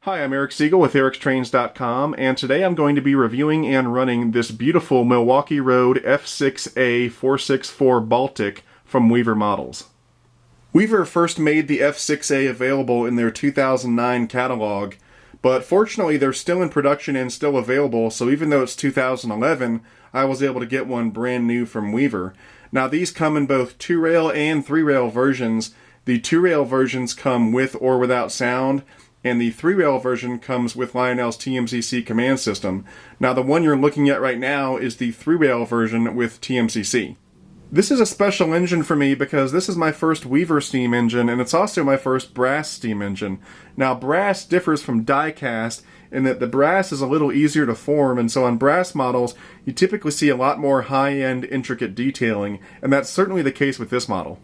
Hi, I'm Eric Siegel with ericstrains.com, and today I'm going to be reviewing and running this beautiful Milwaukee Road F6a 464 Baltic from Weaver Models. Weaver first made the F6a available in their 2009 catalog, but fortunately they're still in production and still available, so even though it's 2011, I was able to get one brand new from Weaver. Now these come in both 2-rail and 3-rail versions. The 2-rail versions come with or without sound, and the 3-rail version comes with Lionel's TMCC command system. Now the one you're looking at right now is the 3-rail version with TMCC. This is a special engine for me because this is my first Weaver steam engine, and it's also my first brass steam engine. Now brass differs from die-cast in that the brass is a little easier to form, and so on brass models you typically see a lot more high-end intricate detailing, and that's certainly the case with this model.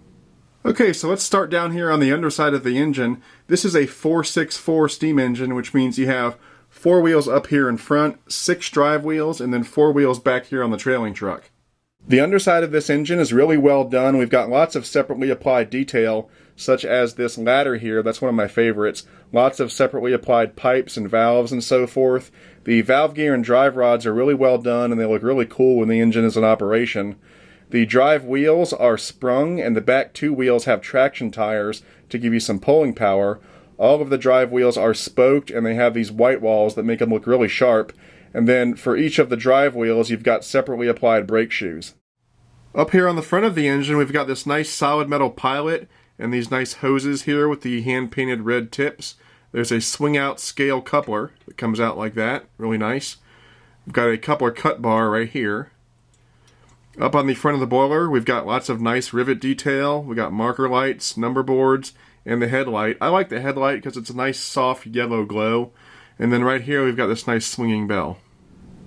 Okay, so let's start down here on the underside of the engine. This is a 464 steam engine, which means you have 4 wheels up here in front, 6 drive wheels, and then 4 wheels back here on the trailing truck. The underside of this engine is really well done. We've got lots of separately applied detail, such as this ladder here. That's one of my favorites. Lots of separately applied pipes and valves and so forth. The valve gear and drive rods are really well done, and they look really cool when the engine is in operation. The drive wheels are sprung, and the back 2 wheels have traction tires to give you some pulling power. All of the drive wheels are spoked, and they have these white walls that make them look really sharp. And then for each of the drive wheels, you've got separately applied brake shoes. Up here on the front of the engine, we've got this nice solid metal pilot and these nice hoses here with the hand-painted red tips. There's a swing-out scale coupler that comes out like that. Really nice. We've got a coupler cut bar right here. Up on the front of the boiler, we've got lots of nice rivet detail. We've got marker lights, number boards, and the headlight. I like the headlight because it's a nice soft yellow glow. And then right here, we've got this nice swinging bell.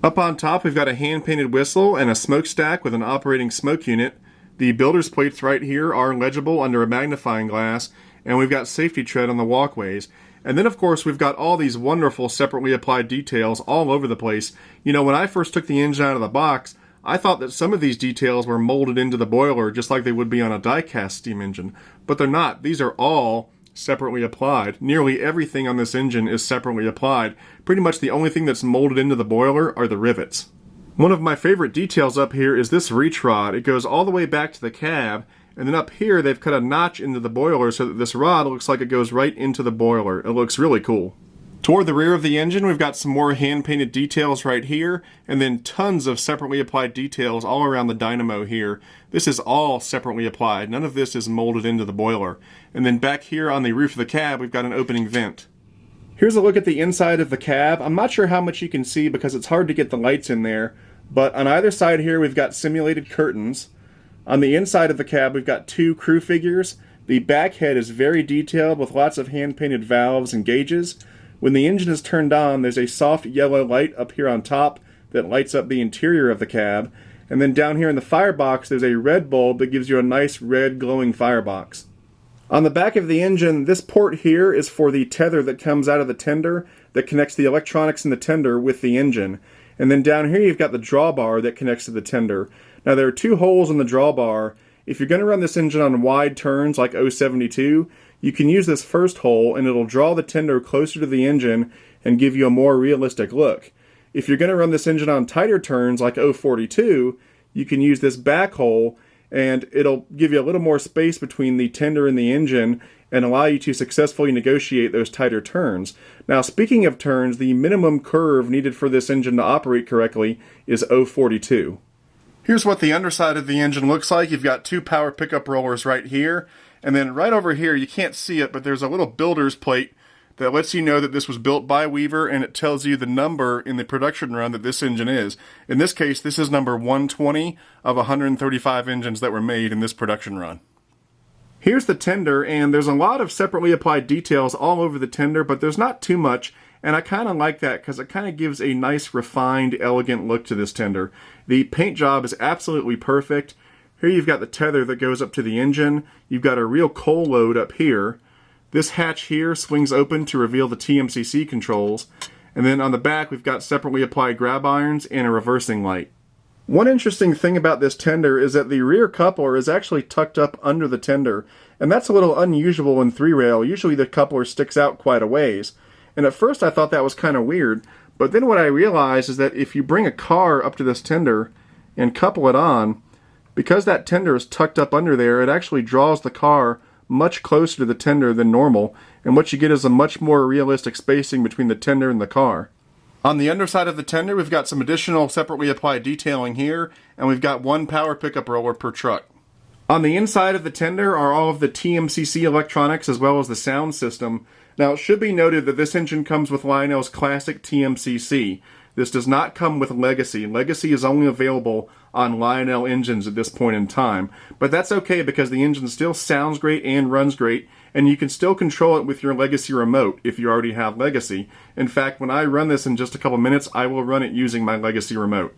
Up on top, we've got a hand-painted whistle and a smokestack with an operating smoke unit. The builder's plates right here are legible under a magnifying glass, and we've got safety tread on the walkways. And then, of course, we've got all these wonderful separately applied details all over the place. You know, when I first took the engine out of the box, I thought that some of these details were molded into the boiler just like they would be on a die-cast steam engine, but they're not. These are all separately applied. Nearly everything on this engine is separately applied. Pretty much the only thing that's molded into the boiler are the rivets. One of my favorite details up here is this reach rod. It goes all the way back to the cab, and then up here they've cut a notch into the boiler so that this rod looks like it goes right into the boiler. It looks really cool. Toward the rear of the engine, we've got some more hand-painted details right here, and then tons of separately applied details all around the dynamo here. This is all separately applied. None of this is molded into the boiler. And then back here on the roof of the cab, we've got an opening vent. Here's a look at the inside of the cab. I'm not sure how much you can see because it's hard to get the lights in there, but on either side here, we've got simulated curtains. On the inside of the cab, we've got 2 crew figures. The back head is very detailed with lots of hand-painted valves and gauges. When the engine is turned on, there's a soft yellow light up here on top that lights up the interior of the cab. And then down here in the firebox, there's a red bulb that gives you a nice red glowing firebox. On the back of the engine, this port here is for the tether that comes out of the tender that connects the electronics in the tender with the engine. And then down here you've got the drawbar that connects to the tender. Now there are 2 holes in the drawbar. If you're going to run this engine on wide turns like 072, you can use this first hole and it'll draw the tender closer to the engine and give you a more realistic look. If you're going to run this engine on tighter turns like 042, you can use this back hole and it'll give you a little more space between the tender and the engine and allow you to successfully negotiate those tighter turns. Now speaking of turns, the minimum curve needed for this engine to operate correctly is 042. Here's what the underside of the engine looks like. You've got 2 power pickup rollers right here. And then right over here, you can't see it, but there's a little builder's plate that lets you know that this was built by Weaver, and it tells you the number in the production run that this engine is. In this case, this is number 120 of 135 engines that were made in this production run. Here's the tender, and there's a lot of separately applied details all over the tender, but there's not too much, and I kind of like that because it kind of gives a nice, refined, elegant look to this tender. The paint job is absolutely perfect. Here you've got the tether that goes up to the engine. You've got a real coal load up here. This hatch here swings open to reveal the TMCC controls. And then on the back, we've got separately applied grab irons and a reversing light. One interesting thing about this tender is that the rear coupler is actually tucked up under the tender. And that's a little unusual in 3-rail. Usually the coupler sticks out quite a ways. And at first I thought that was kind of weird, but then what I realized is that if you bring a car up to this tender and couple it on, because that tender is tucked up under there, it actually draws the car much closer to the tender than normal, and what you get is a much more realistic spacing between the tender and the car. On the underside of the tender, we've got some additional separately applied detailing here, and we've got one power pickup roller per truck. On the inside of the tender are all of the TMCC electronics as well as the sound system. Now, it should be noted that this engine comes with Lionel's classic TMCC. This does not come with Legacy. Legacy is only available on Lionel engines at this point in time. But that's okay because the engine still sounds great and runs great, and you can still control it with your Legacy remote if you already have Legacy. In fact, when I run this in just a couple minutes, I will run it using my Legacy remote.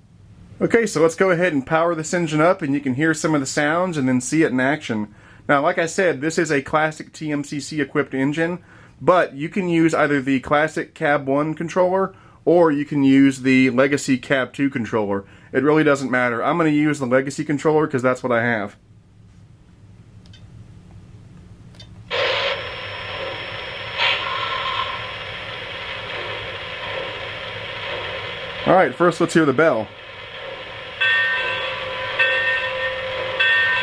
Okay, so let's go ahead and power this engine up, and you can hear some of the sounds and then see it in action. Now, like I said, this is a classic TMCC equipped engine, but you can use either the classic Cab 1 controller or you can use the Legacy Cab 2 controller. It really doesn't matter. I'm going to use the Legacy controller because that's what I have. Alright, first let's hear the bell.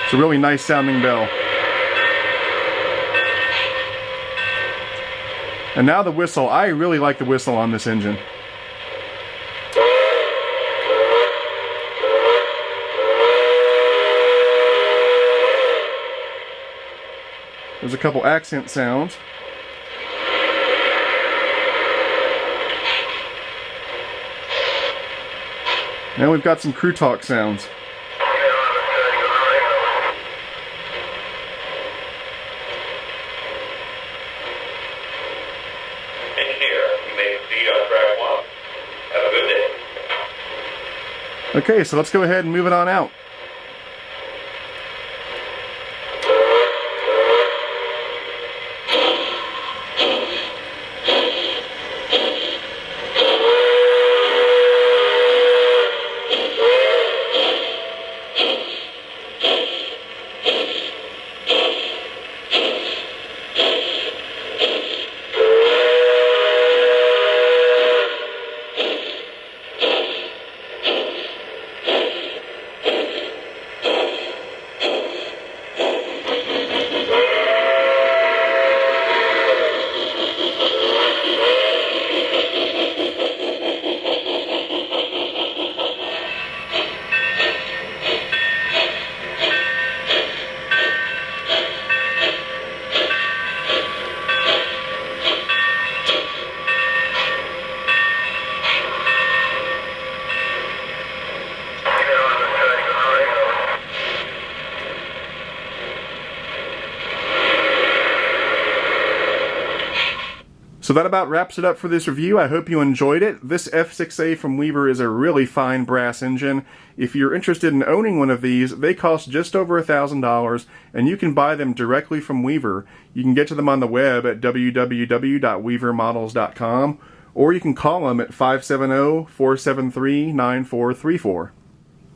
It's a really nice sounding bell. And now the whistle. I really like the whistle on this engine. There's a couple accent sounds. Now we've got some crew talk sounds. Okay, so let's go ahead and move it on out. So that about wraps it up for this review. I hope you enjoyed it. This F6a from Weaver is a really fine brass engine. If you're interested in owning one of these, they cost just over $1,000, and you can buy them directly from Weaver. You can get to them on the web at www.weavermodels.com, or you can call them at 570-473-9434.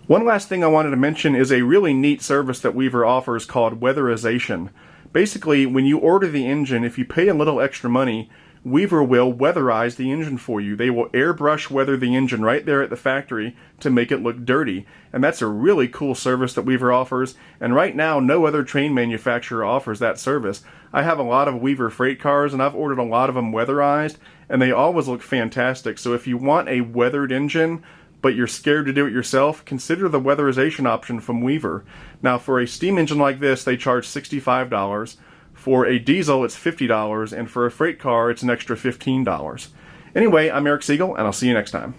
One last thing I wanted to mention is a really neat service that Weaver offers called weatherization. Basically, when you order the engine, if you pay a little extra money, Weaver will weatherize the engine for you. They will airbrush weather the engine right there at the factory to make it look dirty. And that's a really cool service that Weaver offers. And right now, no other train manufacturer offers that service. I have a lot of Weaver freight cars, and I've ordered a lot of them weatherized, and they always look fantastic. So if you want a weathered engine, but you're scared to do it yourself, consider the weatherization option from Weaver. Now, for a steam engine like this, they charge $65. For a diesel, it's $50, and for a freight car, it's an extra $15. Anyway, I'm Eric Siegel, and I'll see you next time.